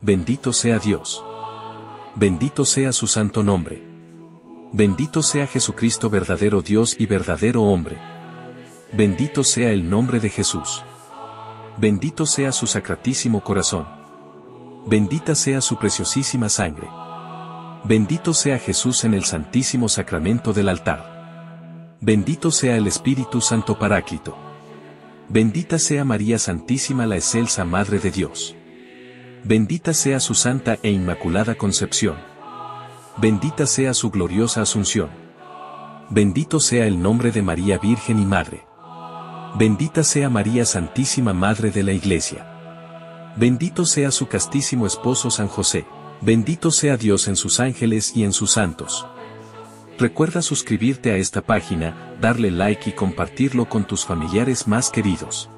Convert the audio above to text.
Bendito sea Dios. Bendito sea su santo nombre. Bendito sea Jesucristo, verdadero Dios y verdadero hombre. Bendito sea el nombre de Jesús. Bendito sea su sacratísimo corazón. Bendita sea su preciosísima sangre. Bendito sea Jesús en el santísimo sacramento del altar. Bendito sea el Espíritu Santo Paráclito. Bendita sea María Santísima, la excelsa Madre de Dios. Bendita sea su santa e inmaculada concepción. Bendita sea su gloriosa asunción. Bendito sea el nombre de María Virgen y Madre. Bendita sea María Santísima, Madre de la Iglesia. Bendito sea su castísimo esposo San José. Bendito sea Dios en sus ángeles y en sus santos. Recuerda suscribirte a esta página, darle like y compartirlo con tus familiares más queridos.